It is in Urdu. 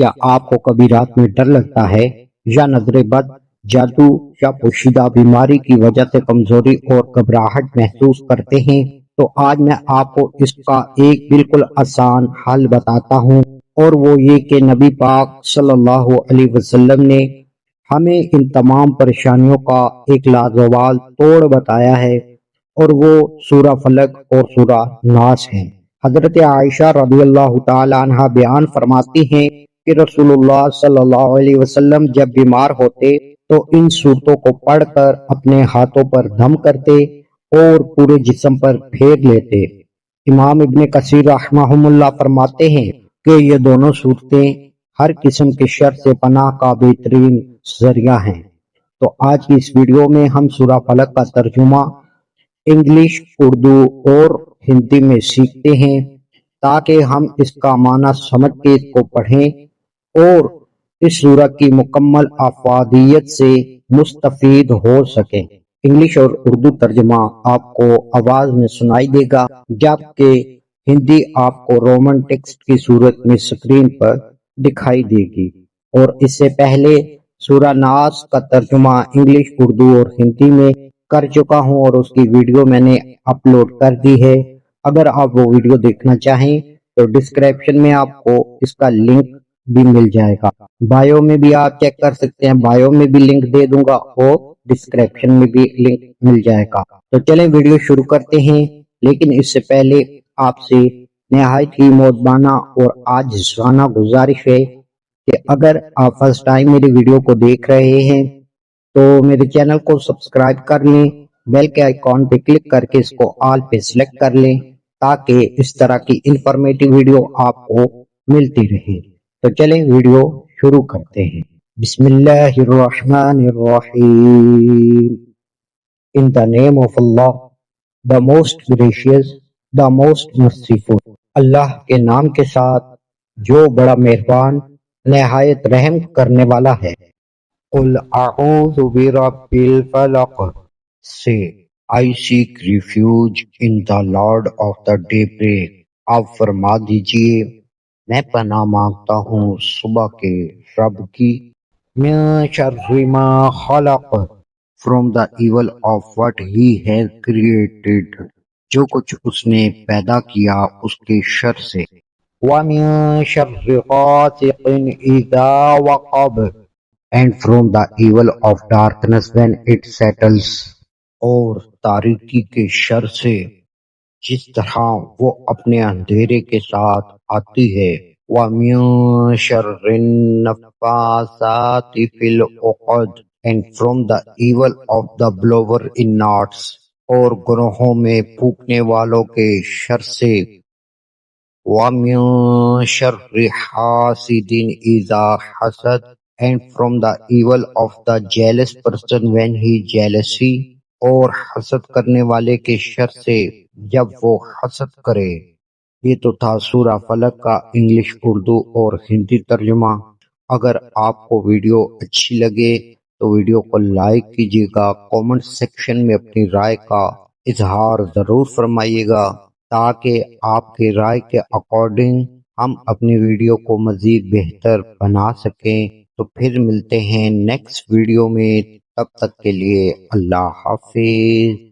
کیا آپ کو کبھی رات میں ڈر لگتا ہے یا نظر بد، جادو یا پوشیدہ بیماری کی وجہ سے کمزوری اور گھبراہٹ محسوس کرتے ہیں؟ تو آج میں آپ کو اس کا ایک بالکل آسان حل بتاتا ہوں، اور وہ یہ کہ نبی پاک صلی اللہ علیہ وسلم نے ہمیں ان تمام پریشانیوں کا ایک لازوال توڑ بتایا ہے، اور وہ سورہ فلق اور سورہ ناس ہیں۔ حضرت عائشہ رضی اللہ تعالی عنہا بیان فرماتی ہیں کہ رسول اللہ صلی اللہ علیہ وسلم جب بیمار ہوتے تو ان صورتوں کو پڑھ کر اپنے ہاتھوں پر دم کرتے اور پورے جسم پر پھیر لیتے۔ امام ابن کثیر رحمہ اللہ فرماتے ہیں کہ یہ دونوں صورتیں ہر قسم کے شر سے پناہ کا بہترین ذریعہ ہیں۔ تو آج کی اس ویڈیو میں ہم سورہ فلق کا ترجمہ انگلش، اردو اور ہندی میں سیکھتے ہیں تاکہ ہم اس کا معنی سمجھ کے اس کو پڑھیں اور اس سورہ کی مکمل افادیت سے مستفید ہو سکیں۔ انگلش اور اردو ترجمہ آپ کو آواز میں سنائی دے گا، جبکہ ہندی آپ کو رومن ٹیکسٹ کی صورت میں اسکرین پر دکھائی دے گی۔ اور اس سے پہلے سورہ ناس کا ترجمہ انگلش، اردو اور ہندی میں کر چکا ہوں اور اس کی ویڈیو میں نے اپلوڈ کر دی ہے۔ اگر آپ وہ ویڈیو دیکھنا چاہیں تو ڈسکرپشن میں آپ کو اس کا لنک بھی مل جائے گا، بایو میں بھی آپ چیک کر سکتے ہیں، بایو میں بھی لنک دے دوں گا اور ڈسکرپشن میں بھی لنک مل جائے گا۔ تو چلیں ویڈیو شروع کرتے ہیں، لیکن اس سے پہلے آپ سے نہایت ہی مؤدبانہ اور عاجزانہ گزارش ہے کہ اگر آپ فرسٹ ٹائم میری ویڈیو کو دیکھ رہے ہیں تو میرے چینل کو سبسکرائب کر لیں، بیل کے آئیکن پہ کلک کر کے اس کو آل پہ سلیکٹ کر لیں تاکہ اس طرح کی انفارمیٹیو ویڈیو آپ کو ملتی رہے۔ تو چلیں ویڈیو شروع کرتے ہیں۔ بسم اللہ الرحمن الرحیم۔ In the name of Allah, the most gracious, the most merciful۔ اللہ کے نام کے ساتھ جو بڑا مہربان، نہایت رحم کرنے والا ہے۔ قل اعوذ برب الفلق۔ Say, I seek refuge in the Lord of the daybreak۔ آپ فرما دیجئے میں پناہ مانگتا ہوں صبح کے رب کی۔ من شر ما خلق۔ From the evil of what he has created۔ جو کچھ اس نے پیدا کیا اس کے شر سے۔ وَمِن شَرِّ غَاسِقٍ إِذَا وَقَبَ۔ And from the evil of darkness when it settles۔ اور تاریکی کے شر سے جس طرح وہ اپنے اندھیرے کے ساتھ آتی ہے۔ وَمِن شَرِّ النَّفَّاثَاتِ فِي الْعُقَدِ۔ And from the evil of the blower in knots۔ اور گروہوں میں پھونکنے والوں کے شر سے۔ وَمِن شَرِّ حَاسِدٍ إِذَا حَسَدَ۔ And from the evil of the jealous person when he jealousy۔ اور حسد کرنے والے کے شر سے جب وہ حسد کرے۔ یہ تو تھا سورہ فلق کا انگلش، اردو اور ہندی ترجمہ۔ اگر آپ کو ویڈیو اچھی لگے تو ویڈیو کو لائک کیجیے گا، کومنٹ سیکشن میں اپنی رائے کا اظہار ضرور فرمائیے گا تاکہ آپ کی رائے کے اکارڈنگ ہم اپنی ویڈیو کو مزید بہتر بنا سکیں۔ تو پھر ملتے ہیں نیکسٹ ویڈیو میں، تب تک کے لیے اللہ حافظ۔